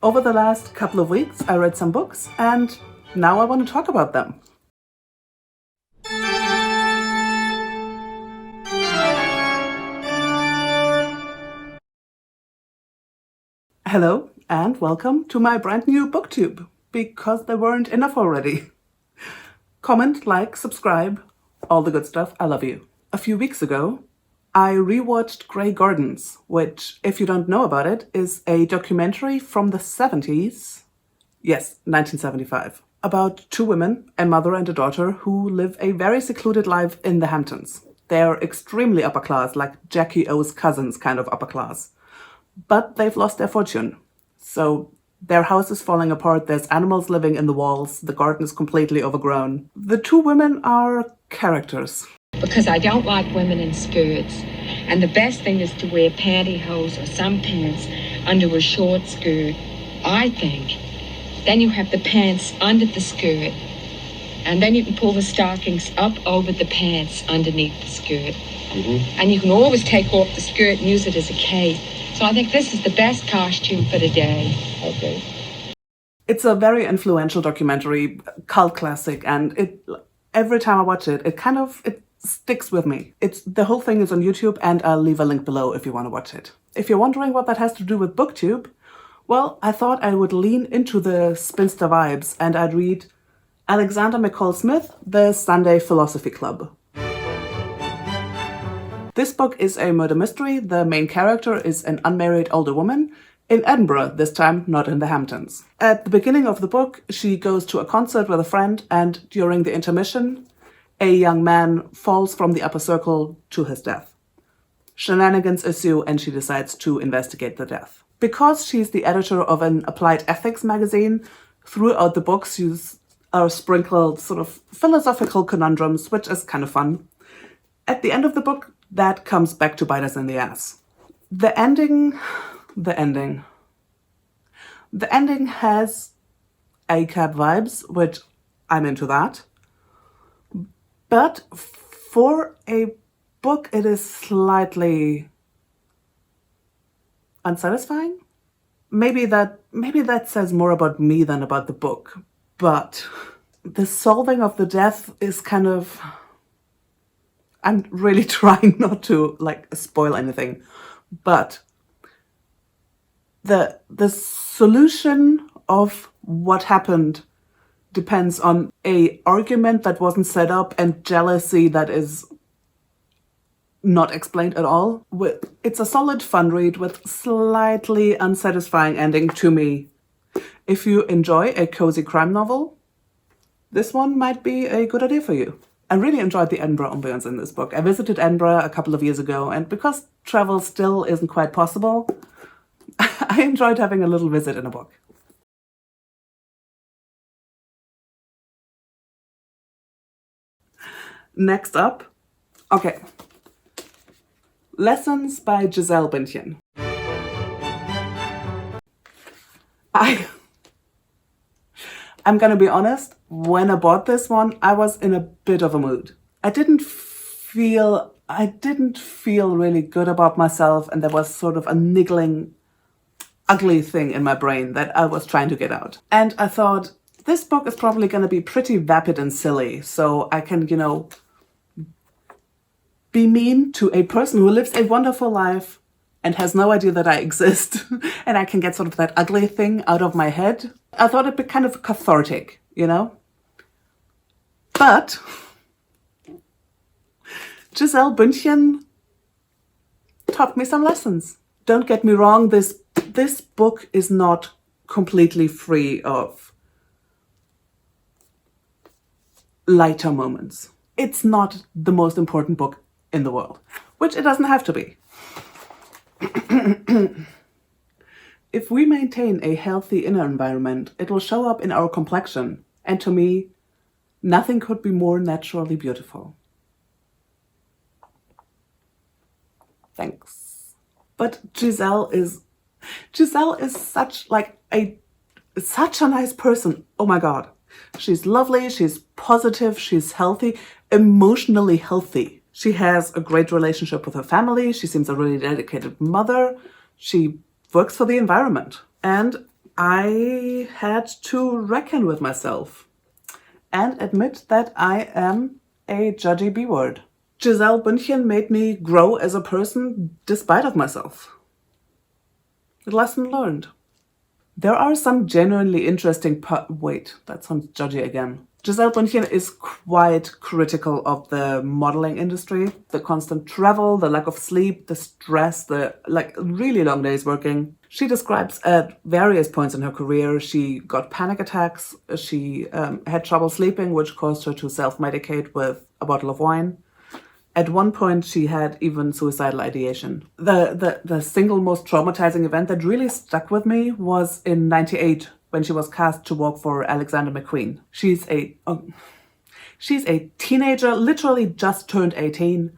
Over the last couple of weeks, I read some books, and now I want to talk about them. Hello, and welcome to my brand new booktube, because there weren't enough already. Comment, like, subscribe, all the good stuff, I love you. A few weeks ago, I rewatched Grey Gardens, which, if you don't know about it, is a documentary from the 70s, yes, 1975, about two women, a mother and a daughter, who live a very secluded life in the Hamptons. They're extremely upper class, like Jackie O's cousins kind of upper class. But they've lost their fortune. So their house is falling apart, there's animals living in the walls, the garden is completely overgrown. The two women are characters. Because I don't like women in skirts. And the best thing is to wear pantyhose or some pants under a short skirt, I think. Then you have the pants under the skirt. And then you can pull the stockings up over the pants underneath the skirt. And you can always take off the skirt and use it as a cape. So I think this is the best costume for the day. Okay. It's a very influential documentary, cult classic, and every time I watch it, it sticks with me. The whole thing is on YouTube, and I'll leave a link below if you want to watch it. If you're wondering what that has to do with booktube, well, I thought I would lean into the spinster vibes and I'd read Alexander McCall Smith, The Sunday Philosophy Club. This book is a murder mystery. The main character is an unmarried older woman in Edinburgh, this time not in the Hamptons. At the beginning of the book, she goes to a concert with a friend, and during the intermission, a young man falls from the upper circle to his death. Shenanigans ensue, and she decides to investigate the death. Because she's the editor of an applied ethics magazine, throughout the books are sprinkled sort of philosophical conundrums, which is kind of fun. At the end of the book, that comes back to bite us in the ass. The ending has ACAB vibes, which I'm into that. But for a book, it is slightly unsatisfying. Maybe that says more about me than about the book. But the solving of the death is kind of... I'm really trying not to spoil anything, but the solution of what happened depends on an argument that wasn't set up and jealousy that is not explained at all. It's a solid fun read with slightly unsatisfying ending to me. If you enjoy a cozy crime novel, this one might be a good idea for you. I really enjoyed the Edinburgh ambience in this book. I visited Edinburgh a couple of years ago, and because travel still isn't quite possible, I enjoyed having a little visit in a book. Next up, okay, Lessons by Gisele Bündchen. I'm gonna be honest, when I bought this one, I was in a bit of a mood. I didn't feel really good about myself, and there was sort of a niggling, ugly thing in my brain that I was trying to get out. And I thought, this book is probably gonna be pretty vapid and silly, so I can, be mean to a person who lives a wonderful life and has no idea that I exist, and I can get sort of that ugly thing out of my head. I thought it'd be kind of cathartic, But Gisele Bündchen taught me some lessons. Don't get me wrong, this book is not completely free of lighter moments. It's not the most important book in the world, which it doesn't have to be. If we maintain a healthy inner environment, it will show up in our complexion. And to me, nothing could be more naturally beautiful. Thanks. But Gisele is such a nice person. Oh my God. She's lovely, she's positive, she's healthy, emotionally healthy. She has a great relationship with her family. She seems a really dedicated mother. She works for the environment. And I had to reckon with myself and admit that I am a judgy B-word. Gisele Bündchen made me grow as a person despite of myself. Lesson learned. There are some genuinely interesting wait, that sounds judgy again. Gisele Bündchen is quite critical of the modeling industry. The constant travel, the lack of sleep, the stress, the really long days working. She describes at various points in her career, she got panic attacks, she had trouble sleeping, which caused her to self-medicate with a bottle of wine. At one point, she had even suicidal ideation. The single most traumatizing event that really stuck with me was in '98 when she was cast to work for Alexander McQueen. She's a teenager, literally just turned 18,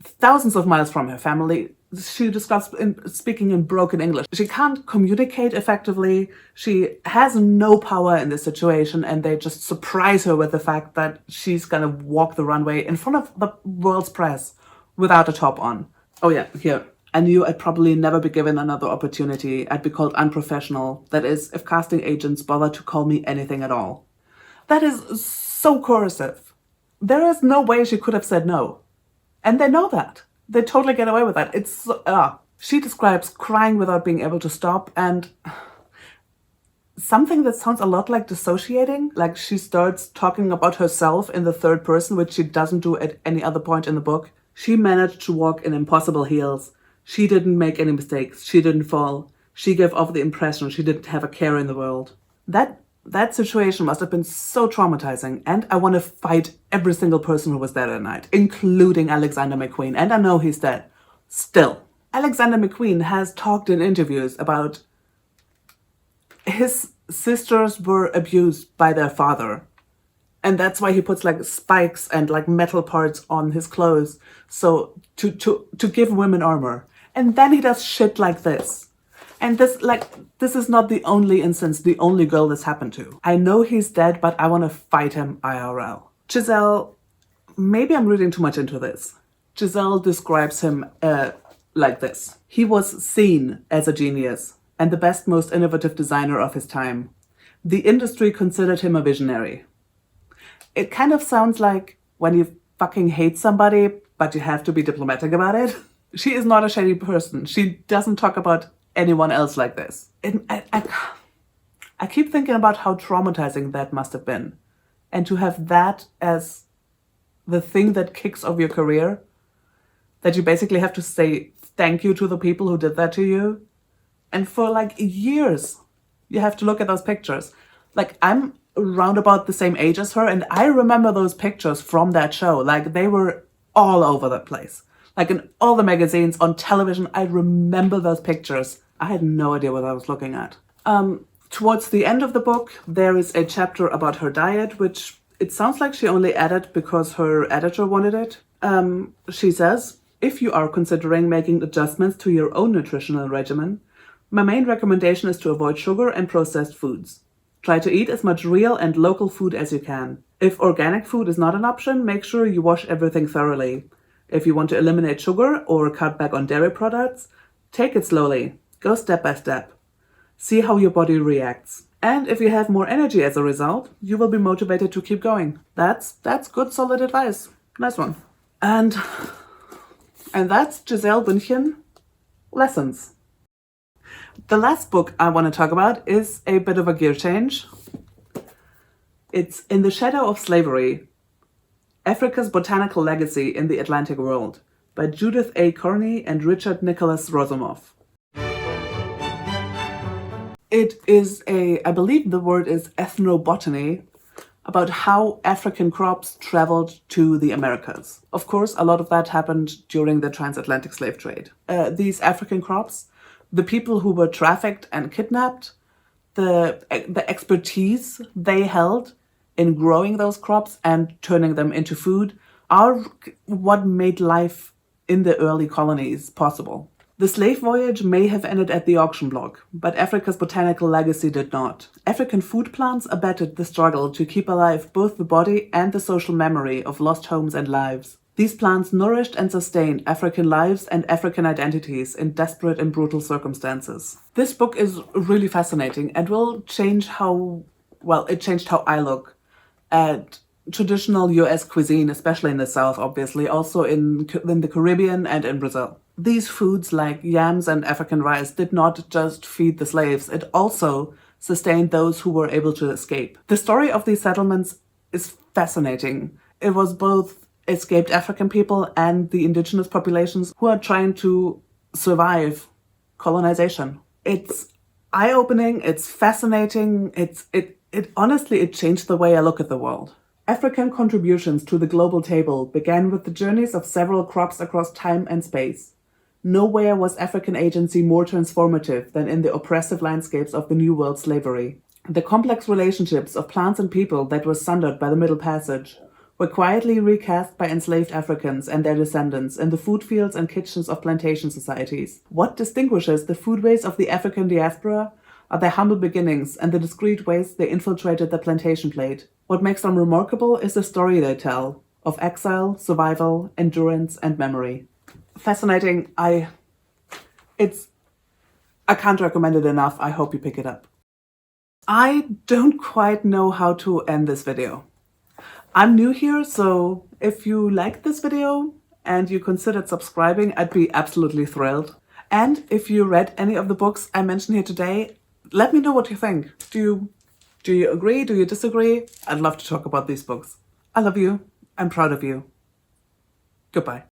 thousands of miles from her family. She describes speaking in broken English. She can't communicate effectively. She has no power in this situation, and they just surprise her with the fact that she's gonna walk the runway in front of the world's press without a top on. Oh yeah, here. I knew I'd probably never be given another opportunity. I'd be called unprofessional. That is, if casting agents bother to call me anything at all. That is so coercive. There is no way she could have said no. And they know that. They totally get away with that. It's She describes crying without being able to stop, and something that sounds a lot like dissociating. Like she starts talking about herself in the third person, which she doesn't do at any other point in the book. She managed to walk in impossible heels. She didn't make any mistakes. She didn't fall. She gave off the impression she didn't have a care in the world. That situation must have been so traumatizing, and I want to fight every single person who was there that night, including Alexander McQueen, and I know he's dead. Still, Alexander McQueen has talked in interviews about his sisters were abused by their father, and that's why he puts like spikes and like metal parts on his clothes, so to give women armor. And then he does shit like this. And this is not the only instance, the only girl this happened to. I know he's dead, but I want to fight him IRL. Gisele, maybe I'm reading too much into this. Gisele describes him like this. He was seen as a genius and the best, most innovative designer of his time. The industry considered him a visionary. It kind of sounds like when you fucking hate somebody, but you have to be diplomatic about it. She is not a shady person. She doesn't talk about anyone else like this. I keep thinking about how traumatizing that must have been. And to have that as the thing that kicks off your career, that you basically have to say thank you to the people who did that to you. And for like years, you have to look at those pictures. Like I'm around about the same age as her, and I remember those pictures from that show. Like they were all over the place. Like in all the magazines, on television, I remember those pictures. I had no idea what I was looking at. Towards the end of the book, there is a chapter about her diet, which it sounds like she only added because her editor wanted it. She says, if you are considering making adjustments to your own nutritional regimen, my main recommendation is to avoid sugar and processed foods. Try to eat as much real and local food as you can. If organic food is not an option, make sure you wash everything thoroughly. If you want to eliminate sugar or cut back on dairy products, take it slowly. Go step by step. See how your body reacts. And if you have more energy as a result, you will be motivated to keep going. That's good, solid advice. Nice one. And that's Gisele Bündchen, Lessons. The last book I want to talk about is a bit of a gear change. It's In the Shadow of Slavery, Africa's Botanical Legacy in the Atlantic World by Judith A. Carney and Richard Nicholas Rosomoff. It is I believe the word is ethnobotany, about how African crops traveled to the Americas. Of course, a lot of that happened during the transatlantic slave trade. These African crops, the people who were trafficked and kidnapped, the expertise they held in growing those crops and turning them into food are what made life in the early colonies possible. The slave voyage may have ended at the auction block, but Africa's botanical legacy did not. African food plants abetted the struggle to keep alive both the body and the social memory of lost homes and lives. These plants nourished and sustained African lives and African identities in desperate and brutal circumstances. This book is really fascinating and will change it changed how I look at traditional US cuisine, especially in the South, obviously, also in the Caribbean and in Brazil. These foods like yams and African rice did not just feed the slaves, it also sustained those who were able to escape. The story of these settlements is fascinating. It was both escaped African people and the indigenous populations who are trying to survive colonization. It's eye-opening, it's fascinating, it honestly changed the way I look at the world. African contributions to the global table began with the journeys of several crops across time and space. Nowhere was African agency more transformative than in the oppressive landscapes of the New World slavery. The complex relationships of plants and people that were sundered by the Middle Passage were quietly recast by enslaved Africans and their descendants in the food fields and kitchens of plantation societies. What distinguishes the foodways of the African diaspora are their humble beginnings and the discreet ways they infiltrated the plantation plate. What makes them remarkable is the story they tell of exile, survival, endurance, and memory. Fascinating. I can't recommend it enough. I hope you pick it up. I don't quite know how to end this video. I'm new here, so if you liked this video and you considered subscribing, I'd be absolutely thrilled. And if you read any of the books I mentioned here today, let me know what you think. Do you agree? Do you disagree? I'd love to talk about these books. I love you. I'm proud of you. Goodbye.